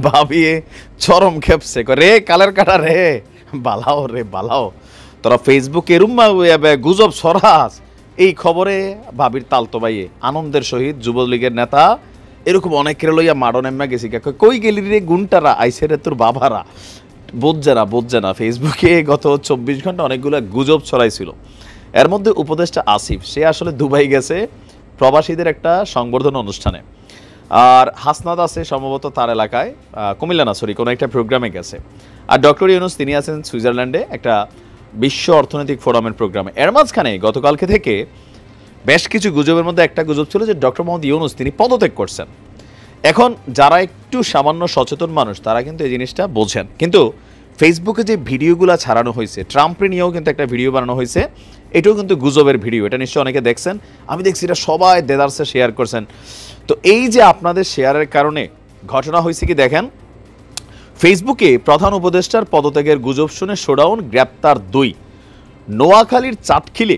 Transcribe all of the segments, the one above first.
ভাবিয়ে চরম খেপছে রে কালের কাটা রে বালাও রে বালাও তোরা ফেসবুকে এরুম্মা গুজব ছড়াস। এই খবরে ভাবির তালতো বাইয়ে আনন্দের সহিত যুবলীগের নেতা এরকম অনেকের লইয়া মাডন এম্মা গেছি কই গেলি রে গুণটারা আইসে রে তোর বাবারা বোঝে না ফেসবুকে গত 24 ঘন্টা অনেকগুলো গুজব ছড়াইছিল। এর মধ্যে উপদেষ্টা আসিফ সে আসলে দুবাই গেছে প্রবাসীদের একটা সংবর্ধনা অনুষ্ঠানে, আর হাসনাত আছে সম্ভবত তার এলাকায় কুমিল্লা না সরি কোনো একটা প্রোগ্রামে গেছে, আর ডক্টর ইউনুস তিনি আছেন সুইজারল্যান্ডে একটা বিশ্ব অর্থনৈতিক ফোরামের প্রোগ্রামে। এর মাঝখানে গতকালকে থেকে বেশ কিছু গুজবের মধ্যে একটা গুজব ছিল যে ডক্টর মোহাম্মদ ইউনুস তিনি পদত্যাগ করছেন। এখন যারা একটু সামান্য সচেতন মানুষ তারা কিন্তু এই জিনিসটা বোঝেন, কিন্তু ফেসবুকে যে ভিডিওগুলো ছাড়ানো হয়েছে ট্রাম্পের নিয়েও কিন্তু একটা ভিডিও বানানো হয়েছে, এটাও কিন্তু গুজবের ভিডিও, এটা নিশ্চয়ই অনেকে দেখছেন, আমি দেখছি এটা সবাই দেদারসে শেয়ার করছেন। তো এই যে আপনাদের শেয়ারের কারণে ঘটনা হয়েছে কি দেখেন, ফেসবুকে প্রধান উপদেষ্টার পদত্যাগের গুজব শুনে শোডাউন গ্রেপ্তার 2। নোয়াখালীর চাটখিলে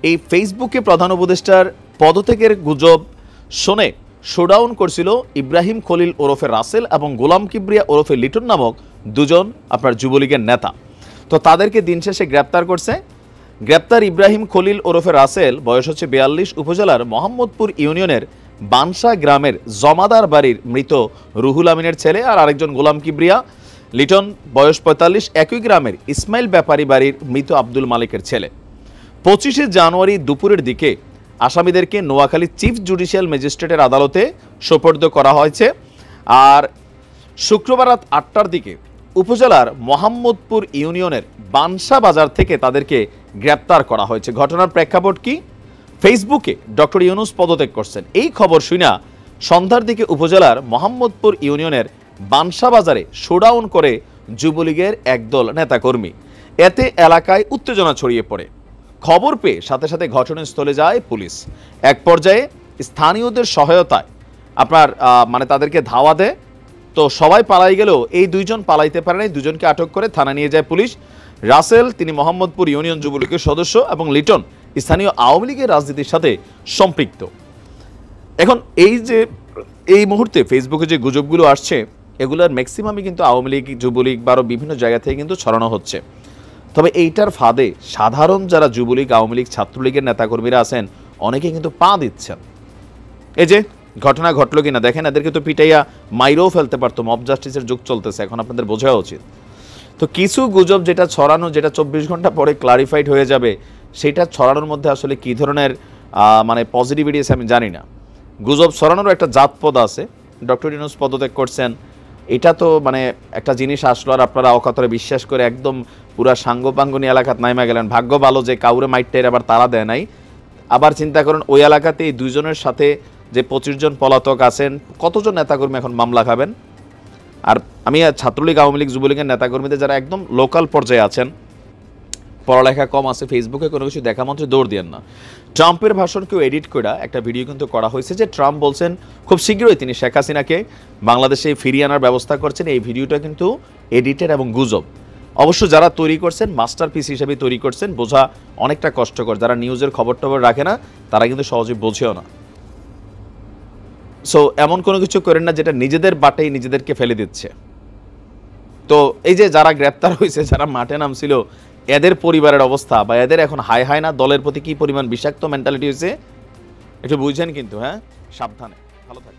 এই ফেসবুকে প্রধান উপদেষ্টার পদত্যাগের গুজব শুনে শোডাউন করছিল ইব্রাহিম খলিল ওরফে রাসেল এবং গোলাম কিবরিয়া ওরফে লিটন নামক দুজন আপনার যুবলীগের নেতা। তো তাদেরকে দিন শেষে গ্রেপ্তার করছে। গ্রেপ্তার ইব্রাহিম খলিল ওরফে রাসেল বয়স হচ্ছে 42, উপজেলার মোহাম্মদপুর ইউনিয়নের বানসা গ্রামের জমাদার বাড়ির মৃত রুহুল আমিনের ছেলে, আর আরেকজন গোলাম কিবরিয়া লিটন বয়স 45 একই গ্রামের ইসমাইল ব্যাপারী বাড়ির মৃত আব্দুল মালিকের ছেলে। 25শে জানুয়ারি দুপুরের দিকে আসামিদেরকে নোয়াখালী চিফ জুডিশিয়াল ম্যাজিস্ট্রেটের আদালতে সোপর্দ করা হয়েছে, আর শুক্রবার রাত 8টার দিকে উপজেলার মোহাম্মদপুর ইউনিয়নের বানসা বাজার থেকে তাদেরকে গ্রেপ্তার করা হয়েছে। ঘটনার প্রেক্ষাপট কি, ফেসবুকে ডক্টর ইউনুস পদত্যাগ করছেন এই খবর শুনা সন্ধ্যার দিকে উপজেলার মোহাম্মদপুর ইউনিয়নের বানসা বাজারে শোডাউন করে যুবলীগের একদল নেতাকর্মী। এতে এলাকায় উত্তেজনা ছড়িয়ে পড়ে। খবর পেয়ে সাথে সাথে ঘটনাস্থলে যায় পুলিশ। এক পর্যায়ে স্থানীয়দের সহায়তায় আপনার মানে তাদেরকে ধাওয়া দেয়। তো সবাই পালাই গেলেও এই দুইজন পালাইতে পারে নাই, দুজনকে আটক করে থানা নিয়ে যায় পুলিশ। রাসেল তিনি মোহাম্মদপুর ইউনিয়ন যুবলীগের সদস্য এবং লিটন স্থানীয় আওয়ামী লীগের রাজনীতির সাথে সম্পৃক্ত। এখন এই যে এই মুহূর্তে ফেসবুকে যে গুজবগুলো আসছে এগুলোর ম্যাক্সিমামই কিন্তু আওয়ামী লীগ যুবলীগ বা আরও বিভিন্ন জায়গা থেকে কিন্তু ছড়ানো হচ্ছে। তবে এইটার ফাঁদে সাধারণ যারা যুবলীগ আওয়ামী লীগ ছাত্রলীগের নেতাকর্মীরা আছেন অনেকে কিন্তু পা দিচ্ছেন। এই যে ঘটনা ঘটলো কিনা দেখেন, এদেরকে তো পিটাইয়া মাইরেও ফেলতে পারতো, মব জাস্টিসের যুগ চলতেছে, এখন আপনাদের বোঝা উচিত। তো কিছু গুজব যেটা ছড়ানো যেটা 24 ঘন্টা পরে ক্লারিফাইড হয়ে যাবে, সেটা ছড়ানোর মধ্যে আসলে কী ধরনের মানে পজিটিভিটি আছে আমি জানি না। গুজব ছড়ানোরও একটা জাতপদ আছে। ডক্টর ইউনুস পদত্যাগ করছেন এটা তো মানে একটা জিনিস আসলো, আর আপনারা অকাতরে বিশ্বাস করে একদম পুরা সাঙ্গপাঙ্গনি এলাকাত নাইমা গেলেন। ভাগ্য ভালো যে কাউরে মাইটটাই আবার তারা দেয় নাই। আবার চিন্তা করেন ওই এলাকাতে এই দুইজনের সাথে যে 25 জন পলাতক আছেন, কতজন নেতাকর্মী এখন মামলা খাবেন। আর আমি ছাত্রলীগ আওয়ামী লীগ যুবলীগের নেতাকর্মীদের যারা একদম লোকাল পর্যায়ে আছেন, পড়ালেখা কম আছে, ফেসবুকে কোনো কিছু দেখা মন্ত্রে দৌড় দিয়েন না। ট্রাম্পের ভাষণকেও এডিট করে একটা ভিডিও কিন্তু করা হয়েছে যে ট্রাম্প বলছেন খুব শীঘ্রই তিনি শেখ হাসিনাকে বাংলাদেশে ফিরিয়ে আনার ব্যবস্থা করছেন। এই ভিডিওটা কিন্তু এডিটেড এবং গুজব। অবশ্য যারা তৈরি করছেন মাস্টারপিস হিসেবে তৈরি করছেন, বোঝা অনেকটা কষ্টকর। যারা নিউজের খবর টবর রাখে না তারা কিন্তু সহজে বোঝেও না। সো এমন কোনো কিছু করেন না যেটা নিজেদের বাটেই নিজেদেরকে ফেলে দিচ্ছে। তো এই যে যারা গ্রেপ্তার হয়েছে, যারা মাঠে নামছিল, এদের পরিবারের অবস্থা বা এদের এখন হাই হাই না দলের প্রতি কি পরিমাণ বিষাক্ত মেন্টালিটি হয়েছে একটু বুঝছেন কিন্তু। হ্যাঁ, সাবধানে, ভালো থাকবেন।